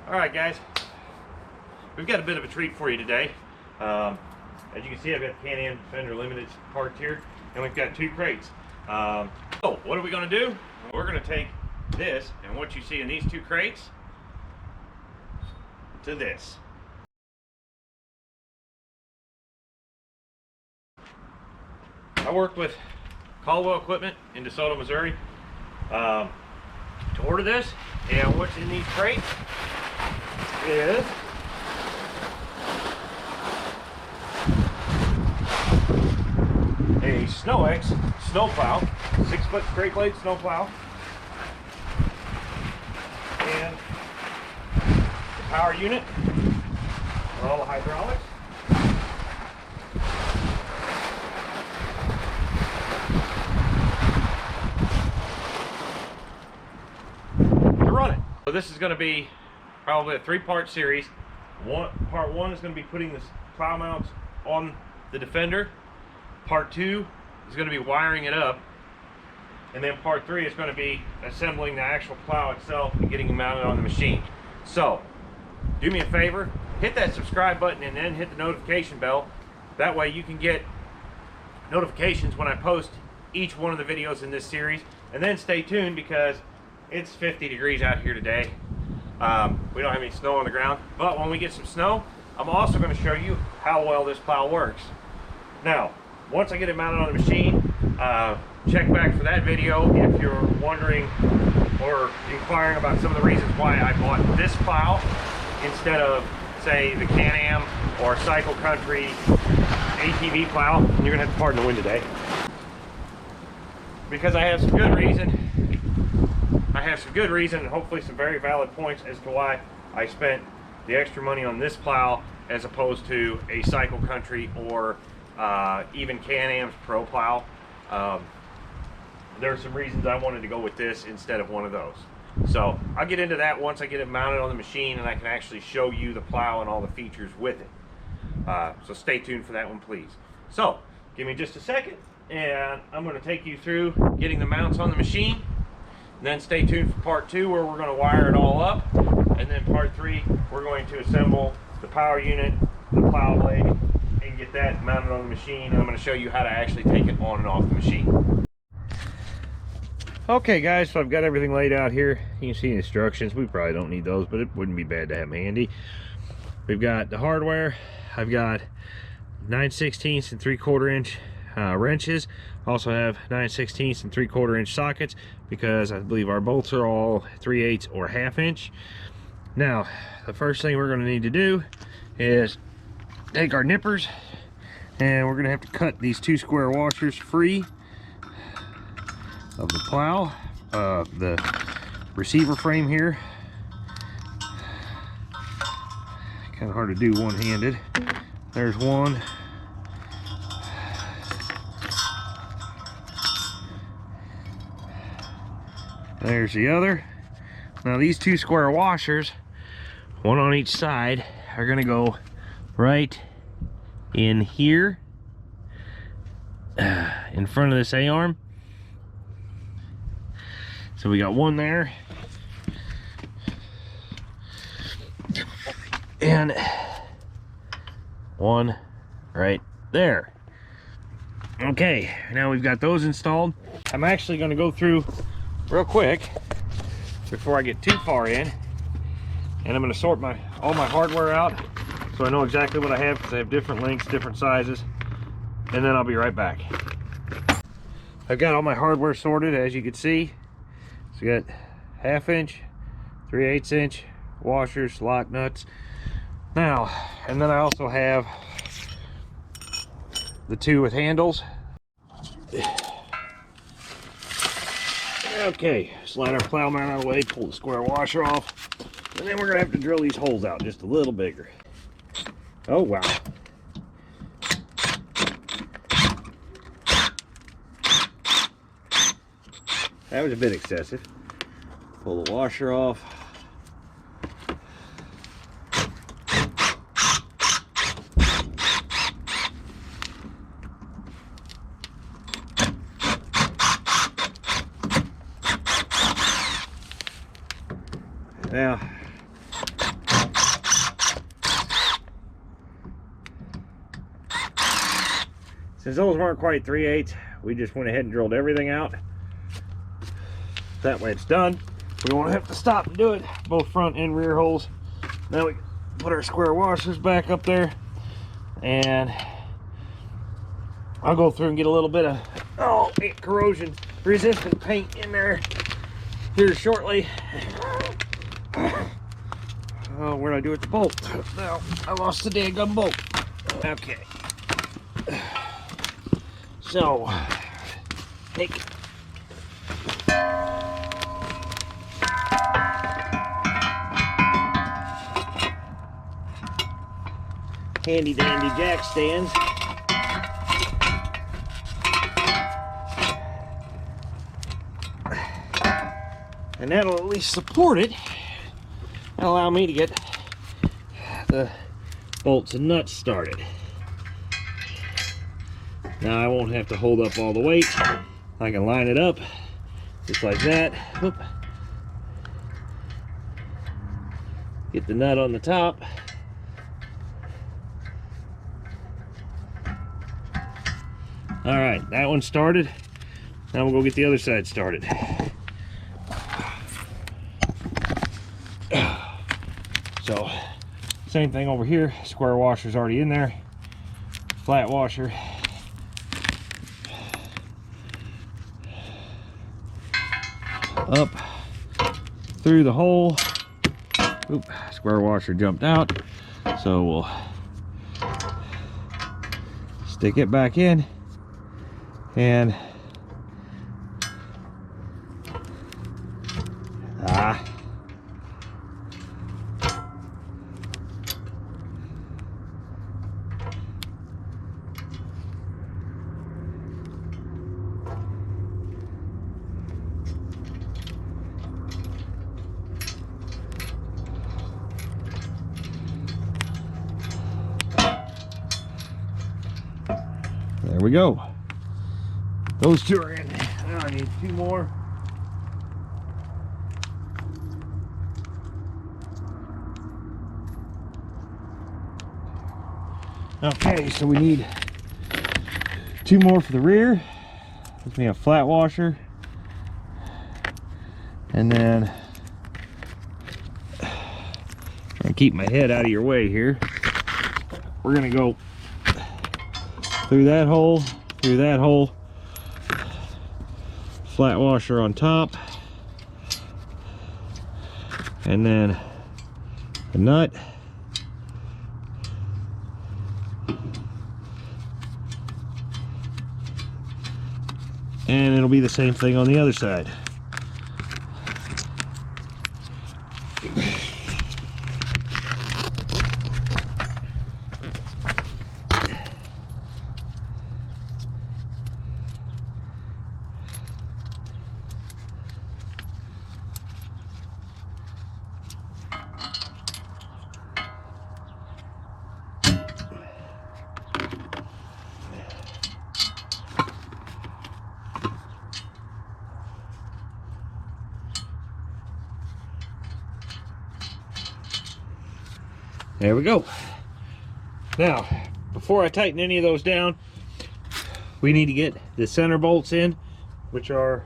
Alright guys, we've got a bit of a treat for you today. As you can see, I've got the Can-Am Defender Limited parked here, and we've got 2 crates. So what are we going to do? We're going to take this and what you see in these 2 crates to this. I worked with Caldwell Equipment in DeSoto, Missouri to order this, and what's in these crates is a SnowEx snowplow, 6-foot straight blade snowplow, and the power unit and all the hydraulics. To run it. So this is going to be probably a 3-part series. Part 1 is going to be putting the plow mounts on the Defender. Part 2 is going to be wiring it up, and then part 3 is going to be assembling the actual plow itself and getting it mounted on the machine. So do me a favor, hit that subscribe button and then hit the notification bell. That way you can get notifications when I post each one of the videos in this series. And then stay tuned, because it's 50 degrees out here today. We don't have any snow on the ground, but when we get some snow, I'm also going to show you how well this plow works. Now, once I get it mounted on the machine, check back for that video if you're wondering or inquiring about some of the reasons why I bought this plow instead of, say, the Can-Am or Cycle Country ATV plow. You're going to have to pardon the wind today, because I have some good reason. And hopefully some very valid points as to why I spent the extra money on this plow as opposed to a Cycle Country or even Can-Am's Pro plow. There are some reasons I wanted to go with this instead of one of those. So I'll get into that once I get it mounted on the machine and I can actually show you the plow and all the features with it. So stay tuned for that one, please. So give me just a second and I'm going to take you through getting the mounts on the machine. And then stay tuned for part 2, where we're going to wire it all up. And then part 3, we're going to assemble the power unit, the plow blade, and get that mounted on the machine. And I'm going to show you how to actually take it on and off the machine. Okay guys, so I've got everything laid out here. You can see the instructions. We probably don't need those, but it wouldn't be bad to have them handy. We've got the hardware. I've got 9/16 and 3/4 inch wrenches. Also have 9/16 and 3/4 inch sockets, because I believe our bolts are all 3/8 or 1/2 inch. Now, the first thing we're going to need to do is take our nippers, and we're going to have to cut these 2 square washers free of the plow, the receiver frame here. Kind of hard to do one-handed. There's one. There's the other. Now these 2 square washers, one on each side, are going to go right in here in front of this A-arm. So we got one there and one right there. Okay, now we've got those installed. I'm actually going to go through real quick before I get too far in, and I'm going to sort all my hardware out so I know exactly what I have, because I have different lengths, different sizes, and then I'll be right back. I've got all my hardware sorted, as you can see. So I got 1/2 inch, 3/8 inch washers, lock nuts. Now, and then I also have the 2 with handles. Okay, slide our plow mount out of the way, pull the square washer off, and then we're going to have to drill these holes out just a little bigger. Oh wow. That was a bit excessive. Pull the washer off. Now, Since those weren't quite 3/8, we just went ahead and drilled everything out. That way it's done. We won't have to stop and do it. Both front and rear holes. Now we put our square washers back up there, and I'll go through and get a little bit of corrosion resistant paint in there here shortly. Oh, what did I do with the bolt? No, I lost the daggum bolt. Okay. So, take handy dandy jack stands. And that'll at least support it. That'll allow me to get the bolts and nuts started. Now I won't have to hold up all the weight. I can line it up just like that. Whoop. Get the nut on the top. All right, that one started. Now we'll go get the other side started. So, same thing over here. Square washer's already in there. Flat washer. Up through the hole. Oop, square washer jumped out. So we'll stick it back in and there we go. Those two are in. Now I need two more. Okay, so we need two more for the rear. Let's make a flat washer. And then try and keep my head out of your way here. We're gonna go through that hole, flat washer on top, and then the nut, and it'll be the same thing on the other side. There we go. Now, before I tighten any of those down, we need to get the center bolts in, which are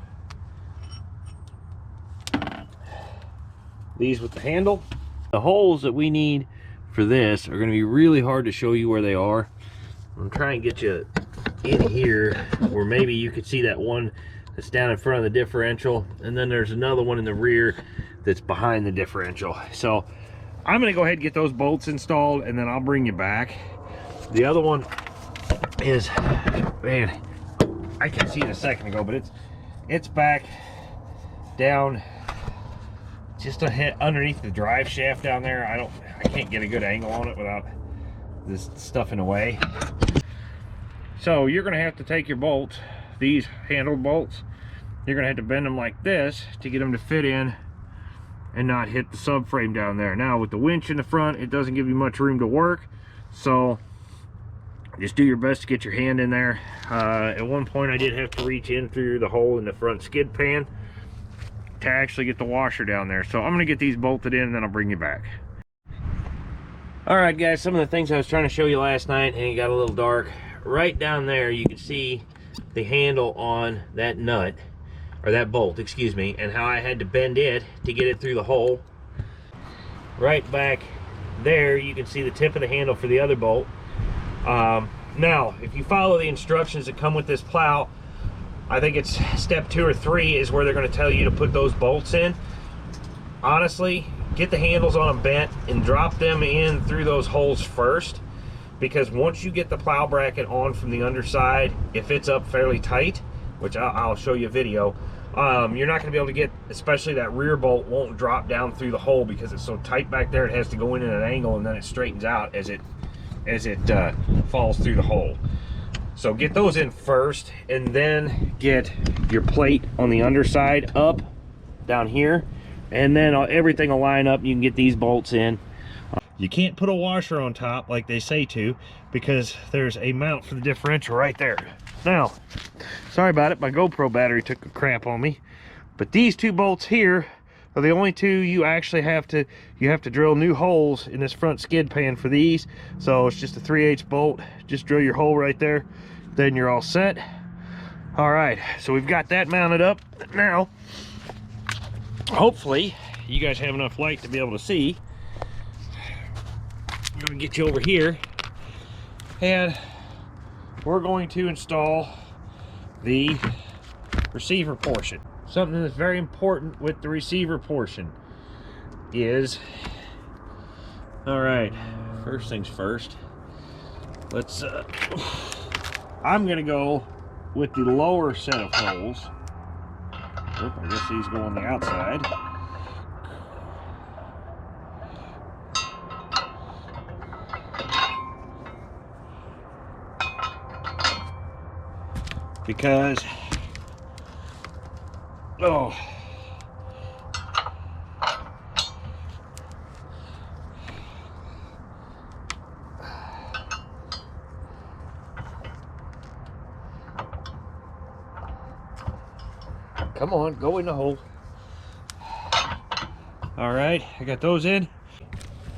these with the handle. The holes that we need for this are going to be really hard to show you where they are. I'm trying to get you in here where maybe you could see that one that's down in front of the differential, and then there's another one in the rear that's behind the differential. So I'm gonna go ahead and get those bolts installed, and then I'll bring you back. The other one is, man, I can see it a second ago, but it's back down just a hit underneath the drive shaft down there. I can't get a good angle on it without this stuff in the way. So you're gonna have to take your bolts, these handle bolts, you're gonna have to bend them like this to get them to fit in and not hit the subframe down there. Now with the winch in the front, it doesn't give you much room to work, so just do your best to get your hand in there. At one point I did have to reach in through the hole in the front skid pan to actually get the washer down there. So I'm gonna get these bolted in and then I'll bring you back. All right guys, some of the things I was trying to show you last night and it got a little dark right down there, you can see the handle on that nut, or that bolt, excuse me, and how I had to bend it to get it through the hole. Right back there, you can see the tip of the handle for the other bolt. Now, if you follow the instructions that come with this plow, I think it's step 2 or 3 is where they're going to tell you to put those bolts in. Honestly, get the handles on them bent and drop them in through those holes first, because once you get the plow bracket on from the underside, if it's up fairly tight, which I'll show you a video, you're not going to be able to get, especially that rear bolt won't drop down through the hole because it's so tight back there. It has to go in at an angle, and then it straightens out as it falls through the hole. So get those in first, and then get your plate on the underside up down here, and then everything will line up and you can get these bolts in. You can't put a washer on top like they say to, because there's a mount for the differential right there. Now, sorry about it, my GoPro battery took a crap on me, but these 2 bolts here are the only 2 you actually have to drill new holes in this front skid pan for these. So it's just a 3/8 bolt. Just drill your hole right there, then you're all set. All right, so we've got that mounted up. Now, hopefully you guys have enough light to be able to see. I'm gonna get you over here, and we're going to install the receiver portion. Something that's very important with the receiver portion is, all right, first things first, let's I'm gonna go with the lower set of holes. Oop, I guess these go on the outside. Because, oh, come on, go in the hole. All right, I got those in.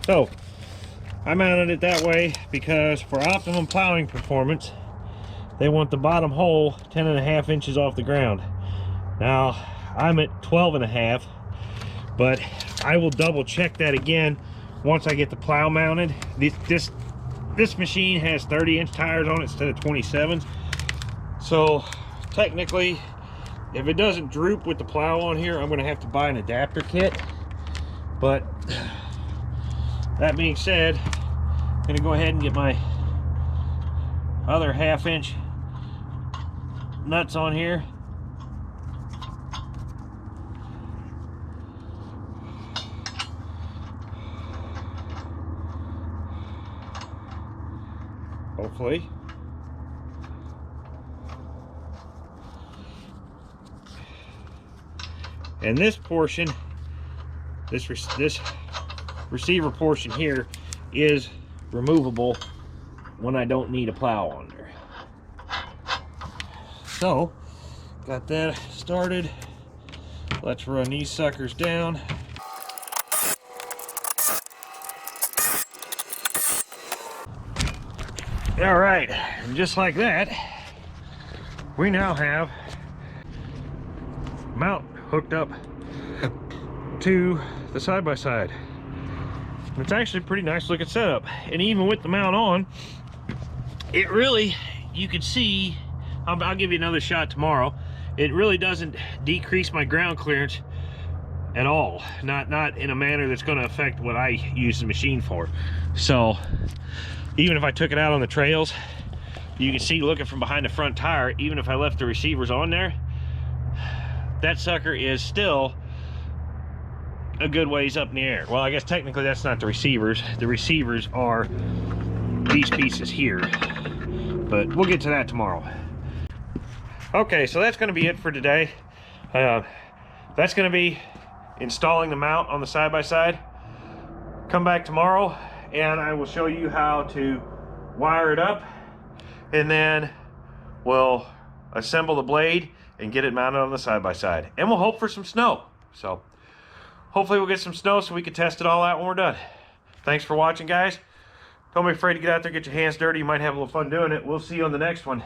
So I mounted it that way because for optimum plowing performance, they want the bottom hole 10.5 inches off the ground. Now I'm at 12.5, but I will double check that again once I get the plow mounted. This machine has 30-inch tires on it instead of 27s, so technically if it doesn't droop with the plow on here, I'm going to have to buy an adapter kit. But that being said, I'm going to go ahead and get my other 1/2-inch nuts on here. Hopefully. And this portion, this receiver portion here is removable when I don't need a plow on there. So, got that started. Let's run these suckers down. All right, and just like that, we now have mount hooked up to the side-by-side. It's actually a pretty nice looking setup, and even with the mount on, it really, you can see, I'll give you another shot tomorrow, it really doesn't decrease my ground clearance at all, not in a manner that's going to affect what I use the machine for. So even if I took it out on the trails, you can see, looking from behind the front tire, even if I left the receivers on there, that sucker is still a good ways up in the air. Well, I guess technically that's not the receivers. The receivers are these pieces here, but we'll get to that tomorrow. Okay, so that's going to be it for today. That's going to be installing the mount on the side-by-side. Come back tomorrow and I will show you how to wire it up, and then we'll assemble the blade and get it mounted on the side-by-side, and we'll hope for some snow. So hopefully we'll get some snow so we can test it all out when we're done. Thanks for watching, guys. Don't be afraid to get out there, get your hands dirty. You might have a little fun doing it. We'll see you on the next one.